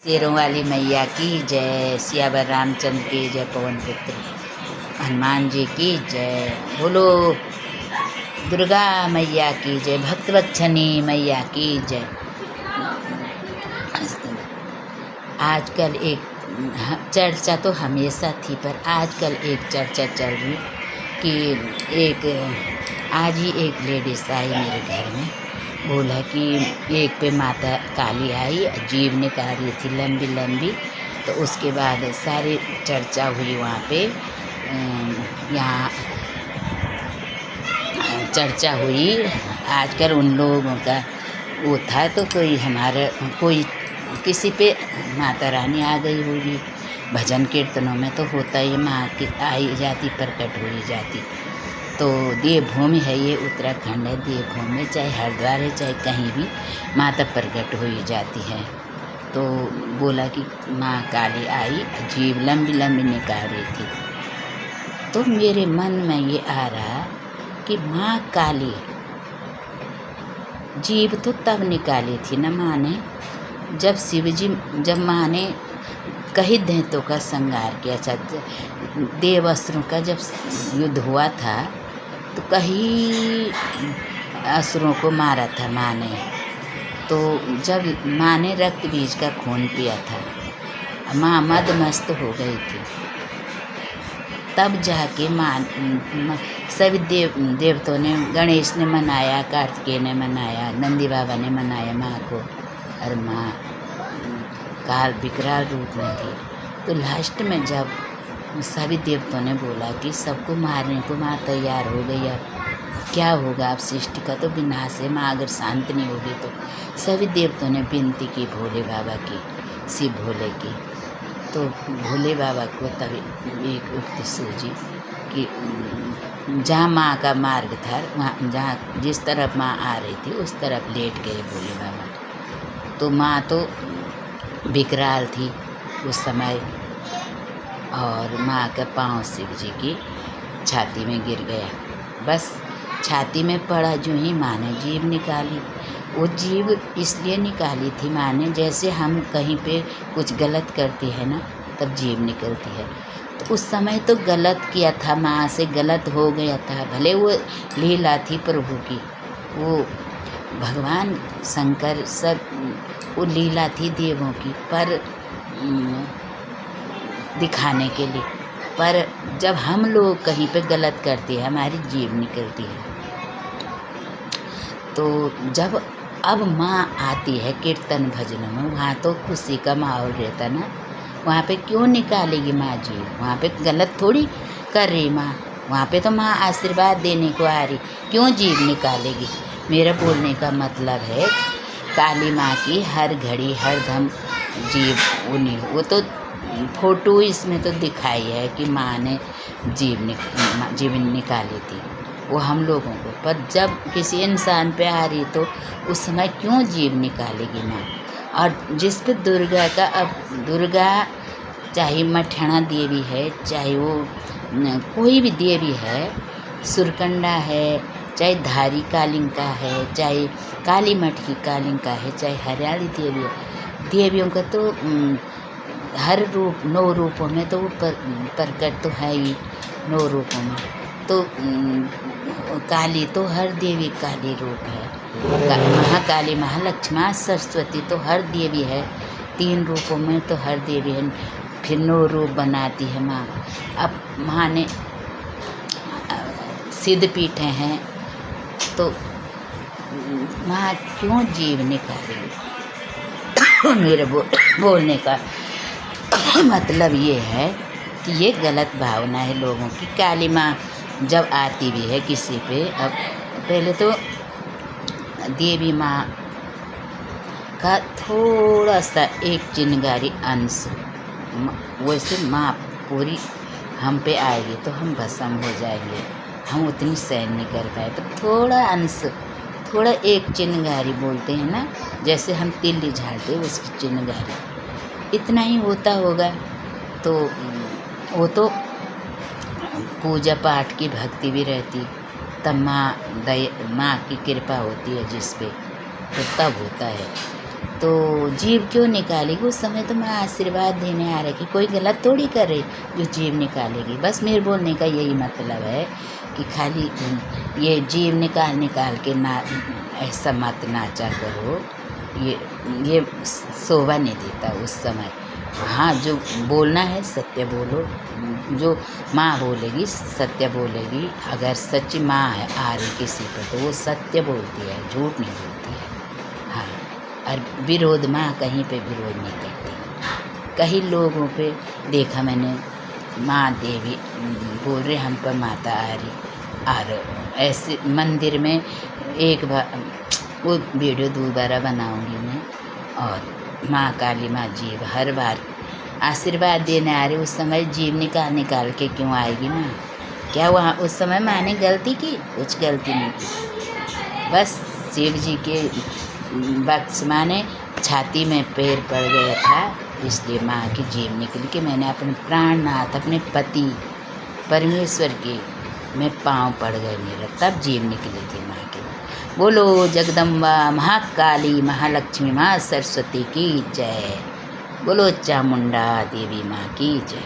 शेरों वाली मैया की जय, सियावर रामचंद्र की जय, पवन पुत्र हनुमान जी की जय, बोलो दुर्गा मैया की जय, भक्तवत्सनी मैया की जय। आजकल एक चर्चा तो हमेशा थी, पर आजकल एक चर्चा चल रही कि आज ही एक लेडीज आई मेरे घर में, बोला कि एक पे माता काली आई, जीभ निकाल रही थी लंबी लंबी। तो उसके बाद सारी चर्चा हुई वहाँ पे, यहाँ चर्चा हुई। आजकल उन लोगों का वो था, तो कोई किसी पे माता रानी आ गई होगी। भजन कीर्तनों में तो होता ही, माँ की आई जाती, प्रकट हो ही जाती। तो देवभूमि है ये, उत्तराखंड है, देवभूमि चाहे हरिद्वार है चाहे कहीं भी माता प्रकट हो ही जाती है। तो बोला कि माँ काली आई, जीभ लंबी लंबी निकाल रही थी। तो मेरे मन में ये आ रहा कि माँ काली जीभ तो तब निकाली थी ना माँ ने, जब माँ ने कई दैत्यों का संहार किया था, देवासुरों का जब युद्ध हुआ था, तो कई असुरों को मारा था माँ ने। तो जब माँ ने रक्त बीज का खून पिया था, माँ मदमस्त हो गई थी, तब जाके माँ सभी देवताओं ने, गणेश ने मनाया, कार्तिकेय ने मनाया, नंदी बाबा ने मनाया माँ को, और माँ काल विकराल रूप में थी। तो लास्ट में जब सभी देवताओं ने बोला कि सबको मारने को माँ तैयार हो गई, अब क्या होगा, अब सृष्टि का तो विनाश है, माँ अगर शांत नहीं होगी तो। सभी देवताओं ने विनती की भोले बाबा की, शिव भोले की। तो भोले बाबा को तभी एक उक्ति सूझी कि जहाँ माँ का मार्ग था, वहाँ जहाँ जिस तरफ माँ आ रही थी उस तरफ लेट गए भोले बाबा। तो माँ तो विकराल थी उस समय, और माँ का पाँव शिव जी की छाती में गिर गया। बस छाती में पड़ा, जो ही माँ ने जीभ निकाली। वो जीभ इसलिए निकाली थी माँ ने, जैसे हम कहीं पे कुछ गलत करते हैं ना, तब जीभ निकलती है। तो उस समय तो गलत किया था, माँ से गलत हो गया था। भले वो लीला थी प्रभु की, वो भगवान शंकर सब, वो लीला थी देवों की, पर दिखाने के लिए। पर जब हम लोग कहीं पे गलत करते हैं, हमारी जीभ निकलती है। तो जब अब माँ आती है कीर्तन भजनों में, वहाँ तो खुशी का माहौल रहता ना, वहाँ पे क्यों निकालेगी माँ जीभ? वहाँ पे गलत थोड़ी कर रही माँ, वहाँ पे तो माँ आशीर्वाद देने को आ रही, क्यों जीभ निकालेगी? मेरा बोलने का मतलब है, काली माँ की हर घड़ी हर दम जीभ उन्हीं, वो तो फोटो इसमें तो दिखाई है कि माँ ने जीभ निकाली थी, वो हम लोगों को। पर जब किसी इंसान पे आ रही तो उस समय क्यों जीभ निकालेगी माँ? और जिस पे दुर्गा का, अब दुर्गा चाहे मठैना देवी है, चाहे वो कोई भी देवी है, सुरकंडा है, चाहे धारी कालिंका है, चाहे काली मठ की कालिंका है, चाहे हरियाली देवी है, देवियों का तो हर रूप 9 रूपों में तो वो प्रकट तो है ही, 9 रूपों में। तो काली तो हर देवी काली रूप है, महाकाली, महालक्ष्मी, सरस्वती तो हर देवी है, 3 रूपों में तो हर देवी है, फिर 9 रूप बनाती है माँ। अब माँ ने सिद्ध पीठे हैं, तो माँ क्यों जीभ निकालेगी? मेरे बोलने का मतलब ये है कि ये गलत भावना है लोगों की। काली माँ जब आती भी है किसी पे, अब पहले तो देवी माँ का थोड़ा सा एक चिनगारी अंश, वैसे माँ पूरी हम पे आएगी तो हम भस्म हो जाएंगे, हम उतनी सहन नहीं कर पाए, तो थोड़ा अंश, थोड़ा एक चिनगारी बोलते हैं ना, जैसे हम तिल्ली झाड़ते हैं उसकी चिनगारी, इतना ही होता होगा। तो वो तो पूजा पाठ की भक्ति भी रहती, तब माँ की कृपा होती है जिस पे, तो तब होता है। तो जीभ क्यों निकालेगी? उस समय तो मैं आशीर्वाद देने आ रही कि कोई गलत थोड़ी कर रही जो जीभ निकालेगी। बस मेरे बोलने का यही मतलब है कि खाली ये जीभ निकाल निकाल के ना ऐसा मत नाचा करो, ये शोभा नहीं देता उस समय। हाँ, जो बोलना है सत्य बोलो, जो माँ बोलेगी सत्य बोलेगी। अगर सच्ची माँ है आ रही किसी पर तो वो सत्य बोलती है, झूठ नहीं बोलती है। हाँ, और विरोध माँ कहीं पे विरोध नहीं करती। कई लोगों पे देखा मैंने, माँ देवी बोल रहे हम पर माता आ रही, और ऐसे मंदिर में एक बार वो वीडियो दोबारा बनाऊंगी मैं। और माँ काली माँ जीभ हर बार आशीर्वाद देने आ रही, उस समय जीभ निकाल निकाल के क्यों आएगी माँ? क्या वहाँ उस समय माँ ने गलती की? कुछ गलती नहीं की। बस शिव जी के बक्स माँ ने छाती में पैर पड़ गया था, इसलिए माँ की जीभ निकली कि मैंने अपने प्राणनाथ अपने पति परमेश्वर के में पाँव पड़ गए मेरा, तब जीभ निकली थी माँ की। बोलो जगदम्बा महाकाली महालक्ष्मी माँ सरस्वती की जय। बोलो चामुंडा देवी माँ की जय।